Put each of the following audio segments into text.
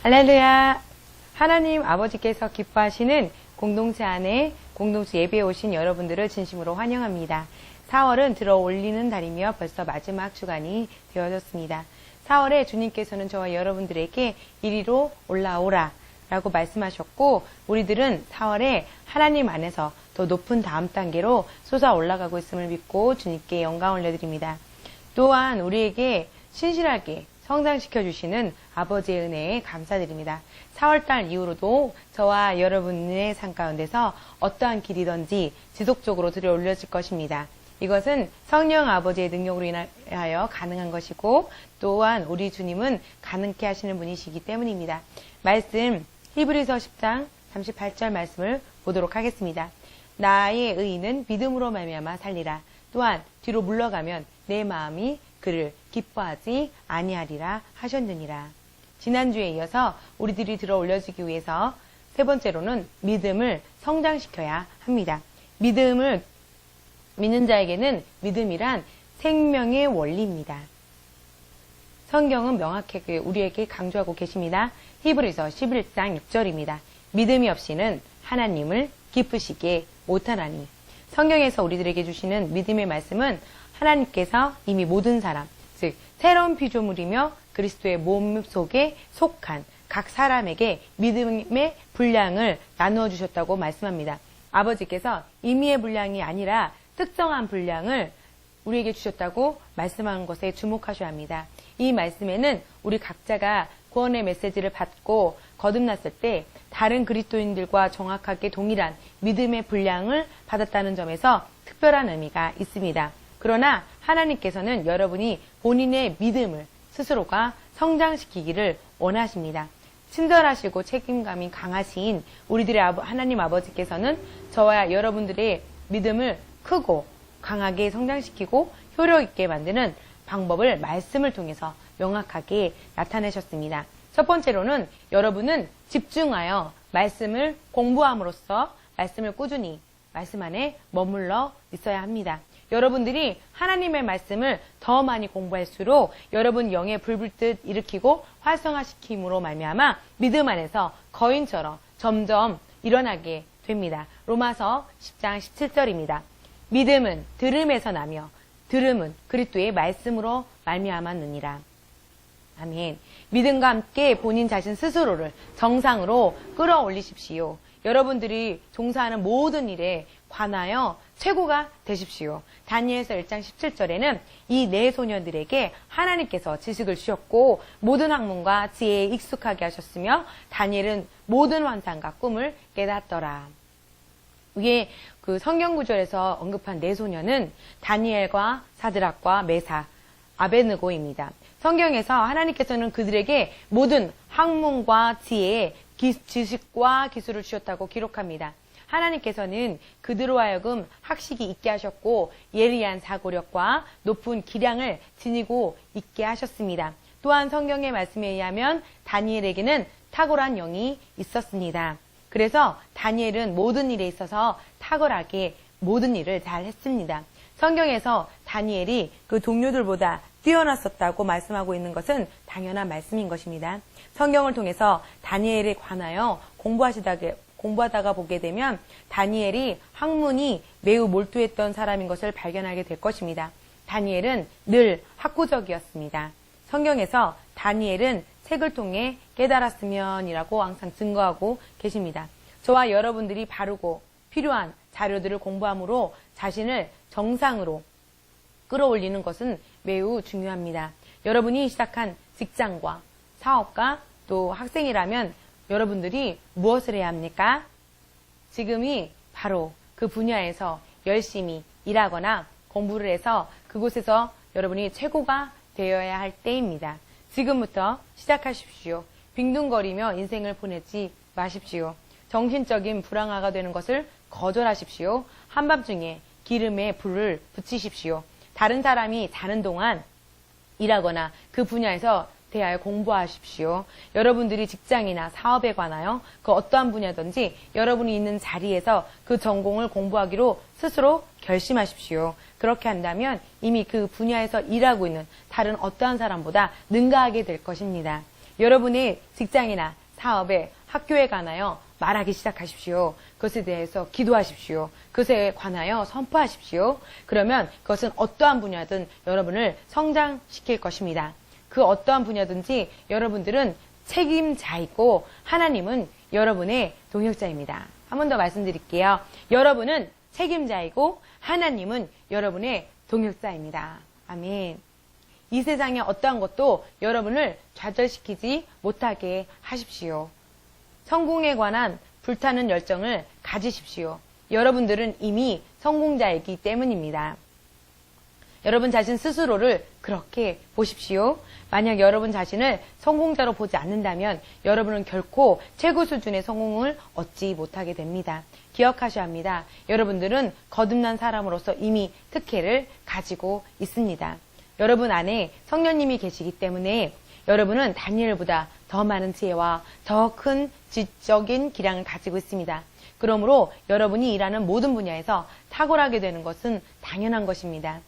할렐루야! 하나님 아버지께서 기뻐하시는 공동체 안에 공동체 예배에 오신 여러분들을 진심으로 환영합니다. 4월은 들어 올리는 달이며 벌써 마지막 주간이 되어졌습니다. 4월에 주님께서는 저와 여러분들에게 이리로 올라오라 라고 말씀하셨고, 우리들은 4월에 하나님 안에서 더 높은 다음 단계로 솟아 올라가고 있음을 믿고 주님께 영광을 올려드립니다. 또한 우리에게 신실하게 성장시켜 주시는 아버지의 은혜에 감사드립니다. 4월달 이후로도 저와 여러분의 삶 가운데서 어떠한 길이든지 지속적으로 들어 올려질 것입니다. 이것은 성령 아버지의 능력으로 인하여 가능한 것이고, 또한 우리 주님은 가능케 하시는 분이시기 때문입니다. 말씀 히브리서 10장 38절 말씀을 보도록 하겠습니다. 나의 의인은 믿음으로 말미암아 살리라. 또한 뒤로 물러가면 내 마음이 그를 기뻐하지 아니하리라 하셨느니라. 지난주에 이어서 우리들이 들어 올려지기 위해서 세 번째로는 믿음을 성장시켜야 합니다. 믿음을 믿는 자에게는 믿음이란 생명의 원리입니다. 성경은 명확하게 우리에게 강조하고 계십니다. 히브리서 11장 6절입니다. 믿음이 없이는 하나님을 기쁘시게 못하나니. 성경에서 우리들에게 주시는 믿음의 말씀은 하나님께서 이미 모든 사람, 즉 새로운 피조물이며 그리스도의 몸 속에 속한 각 사람에게 믿음의 분량을 나누어 주셨다고 말씀합니다. 아버지께서 임의의 분량이 아니라 특정한 분량을 우리에게 주셨다고 말씀한 것에 주목하셔야 합니다. 이 말씀에는 우리 각자가 구원의 메시지를 받고 거듭났을 때 다른 그리스도인들과 정확하게 동일한 믿음의 분량을 받았다는 점에서 특별한 의미가 있습니다. 그러나 하나님께서는 여러분이 본인의 믿음을 스스로가 성장시키기를 원하십니다. 친절하시고 책임감이 강하신 우리들의 하나님 아버지께서는 저와 여러분들의 믿음을 크고 강하게 성장시키고 효력 있게 만드는 방법을 말씀을 통해서 명확하게 나타내셨습니다. 첫 번째로는 여러분은 집중하여 말씀을 공부함으로써 말씀을 꾸준히 말씀 안에 머물러 있어야 합니다. 여러분들이 하나님의 말씀을 더 많이 공부할수록 여러분 영의 불불듯 일으키고 활성화시킴으로 말미암아 믿음 안에서 거인처럼 점점 일어나게 됩니다. 로마서 10장 17절입니다. 믿음은 들음에서 나며 들음은 그리스도의 말씀으로 말미암았느니라. 아멘. 믿음과 함께 본인 자신 스스로를 정상으로 끌어올리십시오. 여러분들이 종사하는 모든 일에 관하여 최고가 되십시오. 다니엘서 1장 17절에는 이 네 소년들에게 하나님께서 지식을 주셨고 모든 학문과 지혜에 익숙하게 하셨으며 다니엘은 모든 환상과 꿈을 깨닫더라. 위에 그 성경 구절에서 언급한 네 소년은 다니엘과 사드락과 메사, 아베느고입니다. 성경에서 하나님께서는 그들에게 모든 학문과 지혜에 지식과 기술을 주셨다고 기록합니다. 하나님께서는 그들로 하여금 학식이 있게 하셨고 예리한 사고력과 높은 기량을 지니고 있게 하셨습니다. 또한 성경의 말씀에 의하면 다니엘에게는 탁월한 영이 있었습니다. 그래서 다니엘은 모든 일에 있어서 탁월하게 모든 일을 잘 했습니다. 성경에서 다니엘이 그 동료들보다 뛰어났었다고 말씀하고 있는 것은 당연한 말씀인 것입니다. 성경을 통해서 다니엘에 관하여 공부하다가 보게 되면 다니엘이 학문이 매우 몰두했던 사람인 것을 발견하게 될 것입니다. 다니엘은 늘 학구적이었습니다. 성경에서 다니엘은 책을 통해 깨달았으면이라고 항상 증거하고 계십니다. 저와 여러분들이 바르고 필요한 자료들을 공부함으로 자신을 정상으로 끌어올리는 것은 매우 중요합니다. 여러분이 시작한 직장과 사업과 또 학생이라면 여러분들이 무엇을 해야 합니까? 지금이 바로 그 분야에서 열심히 일하거나 공부를 해서 그곳에서 여러분이 최고가 되어야 할 때입니다. 지금부터 시작하십시오. 빈둥거리며 인생을 보내지 마십시오. 정신적인 불황화가 되는 것을 거절하십시오. 한밤중에 기름에 불을 붙이십시오. 다른 사람이 자는 동안 일하거나 그 분야에서 대하여 공부하십시오. 여러분들이 직장이나 사업에 관하여 그 어떠한 분야든지 여러분이 있는 자리에서 그 전공을 공부하기로 스스로 결심하십시오. 그렇게 한다면 이미 그 분야에서 일하고 있는 다른 어떠한 사람보다 능가하게 될 것입니다. 여러분의 직장이나 사업에 학교에 관하여 말하기 시작하십시오. 그것에 대해서 기도하십시오. 그것에 관하여 선포하십시오. 그러면 그것은 어떠한 분야든 여러분을 성장시킬 것입니다. 그 어떠한 분야든지 여러분들은 책임자이고 하나님은 여러분의 동역자입니다. 한 번 더 말씀드릴게요. 여러분은 책임자이고 하나님은 여러분의 동역자입니다. 아멘. 이 세상의 어떠한 것도 여러분을 좌절시키지 못하게 하십시오. 성공에 관한 불타는 열정을 가지십시오. 여러분들은 이미 성공자이기 때문입니다. 여러분 자신 스스로를 그렇게 보십시오. 만약 여러분 자신을 성공자로 보지 않는다면 여러분은 결코 최고 수준의 성공을 얻지 못하게 됩니다. 기억하셔야 합니다. 여러분들은 거듭난 사람으로서 이미 특혜를 가지고 있습니다. 여러분 안에 성령님이 계시기 때문에 여러분은 다니엘보다 더 많은 지혜와 더 큰 지적인 기량을 가지고 있습니다. 그러므로 여러분이 일하는 모든 분야에서 탁월하게 되는 것은 당연한 것입니다.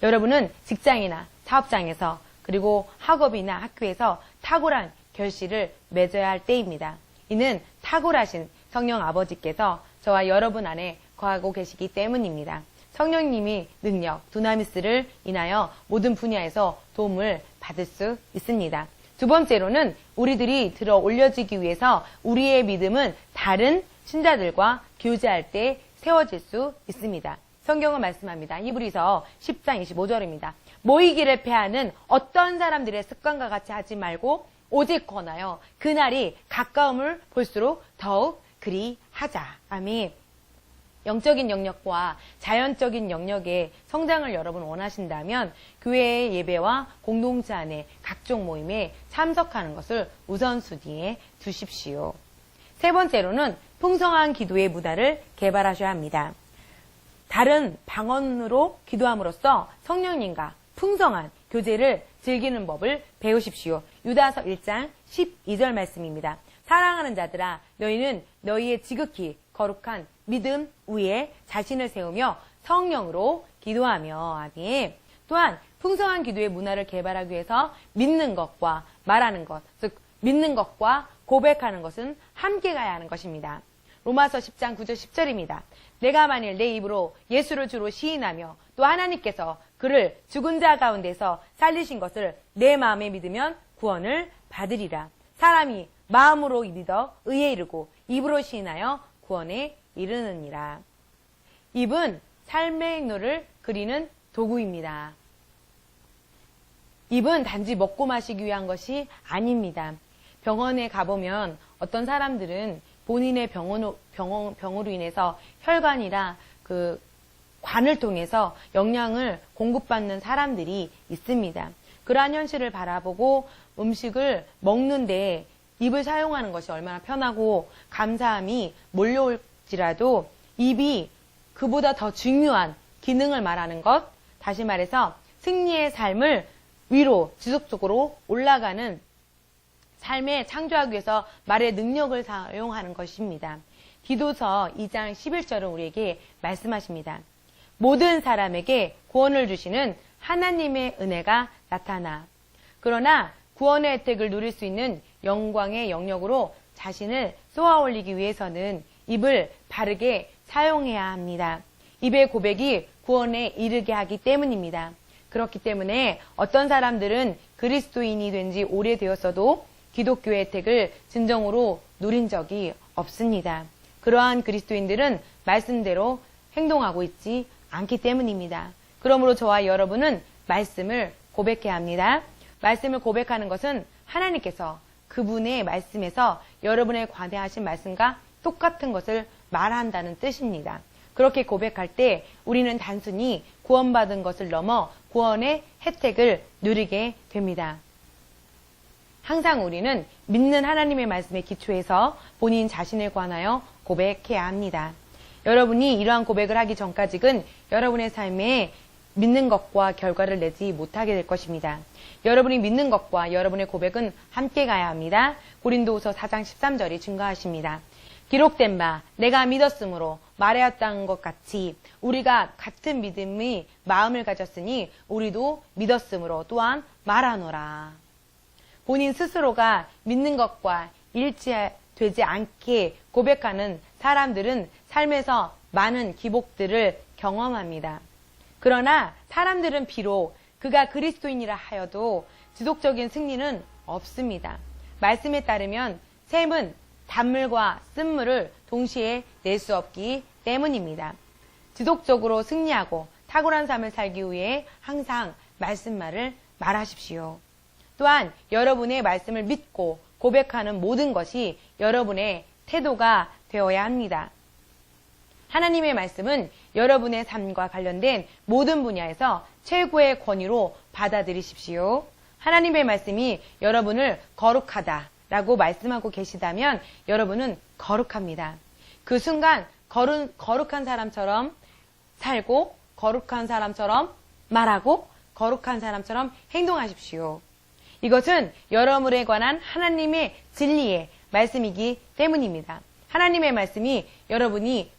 여러분은 직장이나 사업장에서 그리고 학업이나 학교에서 탁월한 결실을 맺어야 할 때입니다. 이는 탁월하신 성령 아버지께서 저와 여러분 안에 거하고 계시기 때문입니다. 성령님이 능력, 두나미스를 인하여 모든 분야에서 도움을 받을 수 있습니다. 두 번째로는 우리들이 들어 올려지기 위해서 우리의 믿음은 다른 신자들과 교제할 때 세워질 수 있습니다. 성경은 말씀합니다. 히브리서 10장 25절입니다. 모이기를 패하는 어떤 사람들의 습관과 같이 하지 말고 오직 권하여 그날이 가까움을 볼수록 더욱 그리 하자. 아멘. 영적인 영역과 자연적인 영역의 성장을 여러분 원하신다면 교회의 예배와 공동체 안에 각종 모임에 참석하는 것을 우선순위에 두십시오. 세 번째로는 풍성한 기도의 문화를 개발하셔야 합니다. 다른 방언으로 기도함으로써 성령님과 풍성한 교제를 즐기는 법을 배우십시오. 유다서 1장 12절 말씀입니다. 사랑하는 자들아 너희는 너희의 지극히 거룩한 믿음 위에 자신을 세우며 성령으로 기도하며. 아멘. 또한 풍성한 기도의 문화를 개발하기 위해서 믿는 것과 말하는 것, 즉 믿는 것과 고백하는 것은 함께 가야 하는 것입니다. 로마서 10장 9절 10절입니다. 내가 만일 내 입으로 예수를 주로 시인하며 또 하나님께서 그를 죽은 자 가운데서 살리신 것을 내 마음에 믿으면 구원을 받으리라. 사람이 마음으로 믿어 의에 이르고 입으로 시인하여 구원에 이르느니라. 입은 삶의 행로를 그리는 도구입니다. 입은 단지 먹고 마시기 위한 것이 아닙니다. 병원에 가보면 어떤 사람들은 본인의 병으로 인해서 혈관이라 그 관을 통해서 영양을 공급받는 사람들이 있습니다. 그러한 현실을 바라보고 음식을 먹는데 입을 사용하는 것이 얼마나 편하고 감사함이 몰려올지라도 입이 그보다 더 중요한 기능을 말하는 것, 다시 말해서 승리의 삶을 위로 지속적으로 올라가는 삶에 창조하기 위해서 말의 능력을 사용하는 것입니다. 디도서 2장 11절은 우리에게 말씀하십니다. 모든 사람에게 구원을 주시는 하나님의 은혜가 나타나 그러나 구원의 혜택을 누릴 수 있는 영광의 영역으로 자신을 쏘아 올리기 위해서는 입을 바르게 사용해야 합니다. 입의 고백이 구원에 이르게 하기 때문입니다. 그렇기 때문에 어떤 사람들은 그리스도인이 된 지 오래되었어도 기독교의 혜택을 진정으로 누린 적이 없습니다. 그러한 그리스도인들은 말씀대로 행동하고 있지 않기 때문입니다. 그러므로 저와 여러분은 말씀을 고백해야 합니다. 말씀을 고백하는 것은 하나님께서 그분의 말씀에서 여러분의 관대하신 말씀과 똑같은 것을 말한다는 뜻입니다. 그렇게 고백할 때 우리는 단순히 구원받은 것을 넘어 구원의 혜택을 누리게 됩니다. 항상 우리는 믿는 하나님의 말씀에 기초해서 본인 자신에 관하여 고백해야 합니다. 여러분이 이러한 고백을 하기 전까지는 여러분의 삶에 믿는 것과 결과를 내지 못하게 될 것입니다. 여러분이 믿는 것과 여러분의 고백은 함께 가야 합니다. 고린도후서 4장 13절이 증거하십니다. 기록된 바 내가 믿었으므로 말하였다는 것 같이 우리가 같은 믿음의 마음을 가졌으니 우리도 믿었으므로 또한 말하노라. 본인 스스로가 믿는 것과 일치되지 않게 고백하는 사람들은 삶에서 많은 기복들을 경험합니다. 그러나 사람들은 비록 그가 그리스도인이라 하여도 지속적인 승리는 없습니다. 말씀에 따르면 샘은 단물과 쓴물을 동시에 낼 수 없기 때문입니다. 지속적으로 승리하고 탁월한 삶을 살기 위해 항상 말씀만을 말하십시오. 또한 여러분의 말씀을 믿고 고백하는 모든 것이 여러분의 태도가 되어야 합니다. 하나님의 말씀은 여러분의 삶과 관련된 모든 분야에서 최고의 권위로 받아들이십시오. 하나님의 말씀이 여러분을 거룩하다라고 말씀하고 계시다면 여러분은 거룩합니다. 그 순간 거룩한 사람처럼 살고 거룩한 사람처럼 말하고 거룩한 사람처럼 행동하십시오. 이것은 여러분에 관한 하나님의 진리의 말씀이기 때문입니다. 하나님의 말씀이 여러분이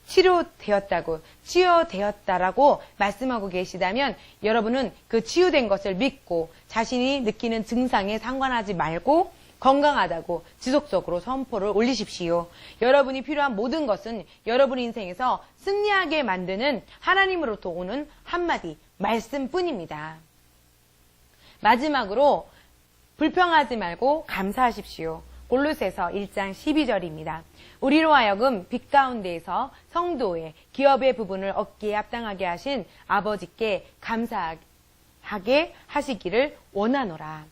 치유되었다라고 말씀하고 계시다면 여러분은 그 치유된 것을 믿고 자신이 느끼는 증상에 상관하지 말고 건강하다고 지속적으로 선포를 올리십시오. 여러분이 필요한 모든 것은 여러분 인생에서 승리하게 만드는 하나님으로부터 오는 한마디 말씀뿐입니다. 마지막으로 불평하지 말고 감사하십시오. 골로새서 1장 12절입니다. 우리로 하여금 빛 가운데에서 성도의 기업의 부분을 얻기에 합당하게 하신 아버지께 감사하게 하시기를 원하노라.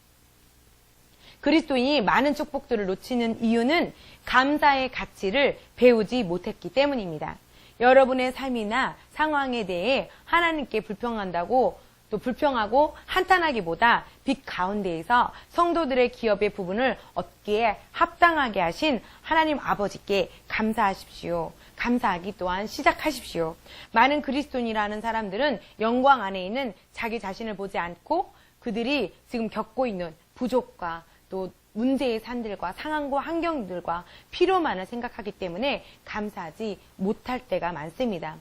그리스도인이 많은 축복들을 놓치는 이유는 감사의 가치를 배우지 못했기 때문입니다. 여러분의 삶이나 상황에 대해 하나님께 불평한다고 또 불평하고 한탄하기보다 빛 가운데에서 성도들의 기업의 부분을 얻기에 합당하게 하신 하나님 아버지께 감사하십시오. 감사하기 또한 시작하십시오. 많은 그리스도인이라는 사람들은 영광 안에 있는 자기 자신을 보지 않고 그들이 지금 겪고 있는 부족과 또 문제의 산들과 상황과 환경들과 필요만을 생각하기 때문에 감사하지 못할 때가 많습니다.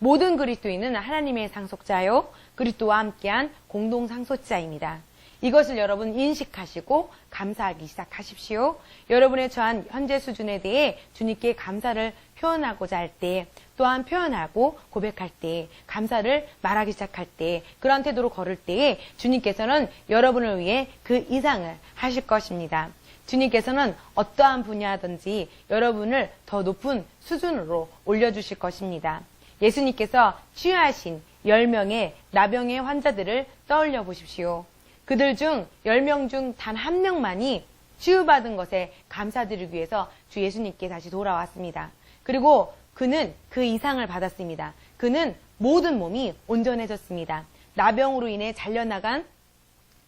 모든 그리스도인은 하나님의 상속자요 그리스도와 함께한 공동 상속자입니다. 이것을 여러분 인식하시고 감사하기 시작하십시오. 여러분의 처한 현재 수준에 대해 주님께 감사를 표현하고자 할 때, 또한 표현하고 고백할 때, 감사를 말하기 시작할 때, 그러한 태도로 걸을 때에 주님께서는 여러분을 위해 그 이상을 하실 것입니다. 주님께서는 어떠한 분야든지 여러분을 더 높은 수준으로 올려주실 것입니다. 예수님께서 치유하신 10명의 나병의 환자들을 떠올려 보십시오. 그들 중 10명 중 단 한 명만이 치유받은 것에 감사드리기 위해서 주 예수님께 다시 돌아왔습니다. 그리고 그는 그 이상을 받았습니다. 그는 모든 몸이 온전해졌습니다. 나병으로 인해 잘려나간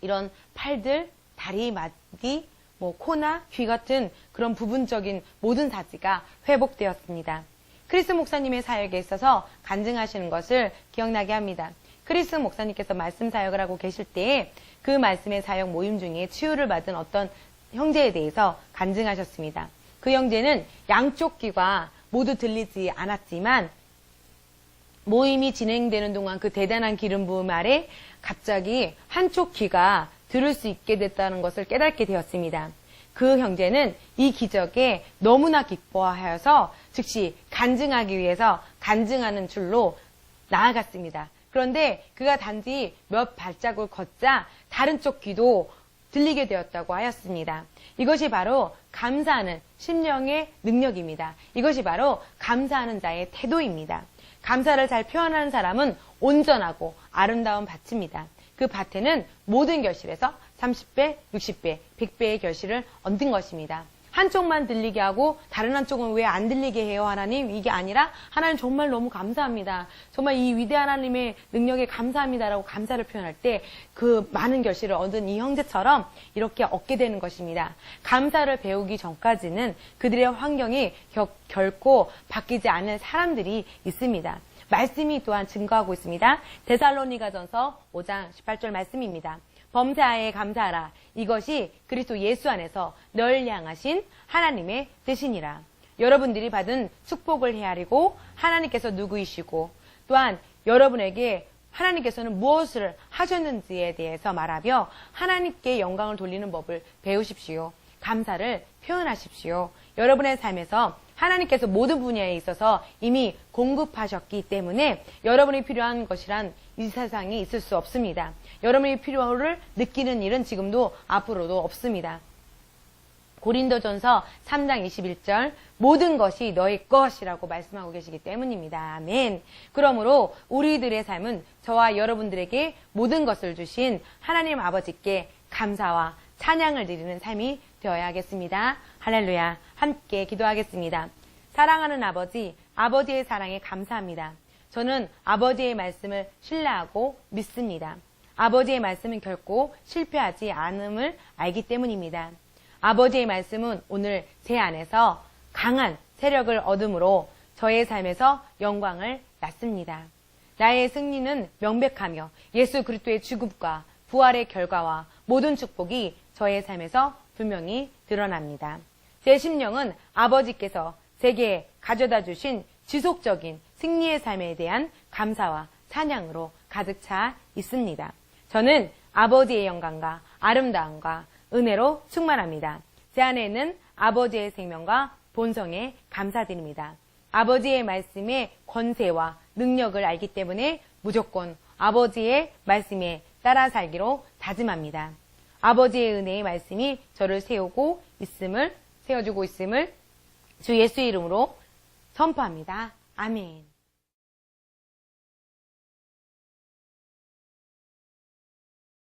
이런 팔들, 다리, 마디, 코나 귀 같은 그런 부분적인 모든 사지가 회복되었습니다. 크리스 목사님의 사역에 있어서 간증하시는 것을 기억나게 합니다. 크리스 목사님께서 말씀 사역을 하고 계실 때에 그 말씀의 사역 모임 중에 치유를 받은 어떤 형제에 대해서 간증하셨습니다. 그 형제는 양쪽 귀가 모두 들리지 않았지만 모임이 진행되는 동안 그 대단한 기름 부음 아래 갑자기 한쪽 귀가 들을 수 있게 됐다는 것을 깨닫게 되었습니다. 그 형제는 이 기적에 너무나 기뻐하여서 즉시 간증하기 위해서 간증하는 줄로 나아갔습니다. 그런데 그가 단지 몇 발자국을 걷자 다른 쪽 귀도 들리게 되었다고 하였습니다. 이것이 바로 감사하는 심령의 능력입니다. 이것이 바로 감사하는 자의 태도입니다. 감사를 잘 표현하는 사람은 온전하고 아름다운 밭입니다. 그 밭에는 모든 결실에서 30배, 60배, 100배의 결실을 얻는 것입니다. 한쪽만 들리게 하고 다른 한쪽은 왜 안 들리게 해요 하나님? 이게 아니라 하나님 정말 너무 감사합니다. 정말 이 위대한 하나님의 능력에 감사합니다라고 감사를 표현할 때 그 많은 결실을 얻은 이 형제처럼 이렇게 얻게 되는 것입니다. 감사를 배우기 전까지는 그들의 환경이 결코 바뀌지 않는 사람들이 있습니다. 말씀이 또한 증거하고 있습니다. 데살로니가전서 5장 18절 말씀입니다. 범사에 감사하라. 이것이 그리스도 예수 안에서 널 향하신 하나님의 뜻이니라. 여러분들이 받은 축복을 헤아리고 하나님께서 누구이시고 또한 여러분에게 하나님께서는 무엇을 하셨는지에 대해서 말하며 하나님께 영광을 돌리는 법을 배우십시오. 감사를 표현하십시오. 여러분의 삶에서 하나님께서 모든 분야에 있어서 이미 공급하셨기 때문에 여러분이 필요한 것이란 이 세상에 있을 수 없습니다. 여러분이 필요를 느끼는 일은 지금도 앞으로도 없습니다. 고린도전서 3장 21절 모든 것이 너의 것이라고 말씀하고 계시기 때문입니다. 아멘. 그러므로 우리들의 삶은 저와 여러분들에게 모든 것을 주신 하나님 아버지께 감사와 찬양을 드리는 삶이 되어야겠습니다. 할렐루야. 함께 기도하겠습니다. 사랑하는 아버지, 아버지의 사랑에 감사합니다. 저는 아버지의 말씀을 신뢰하고 믿습니다. 아버지의 말씀은 결코 실패하지 않음을 알기 때문입니다. 아버지의 말씀은 오늘 제 안에서 강한 세력을 얻음으로 저의 삶에서 영광을 낳습니다. 나의 승리는 명백하며 예수 그리스도의 죽음과 부활의 결과와 모든 축복이 저의 삶에서 분명히 드러납니다. 제 심령은 아버지께서 제게 가져다 주신 지속적인 승리의 삶에 대한 감사와 찬양으로 가득 차 있습니다. 저는 아버지의 영광과 아름다움과 은혜로 충만합니다. 제 안에 있는 아버지의 생명과 본성에 감사드립니다. 아버지의 말씀의 권세와 능력을 알기 때문에 무조건 아버지의 말씀에 따라 살기로 다짐합니다. 아버지의 은혜의 말씀이 저를 세워주고 있음을 주 예수 이름으로 선포합니다. 아멘.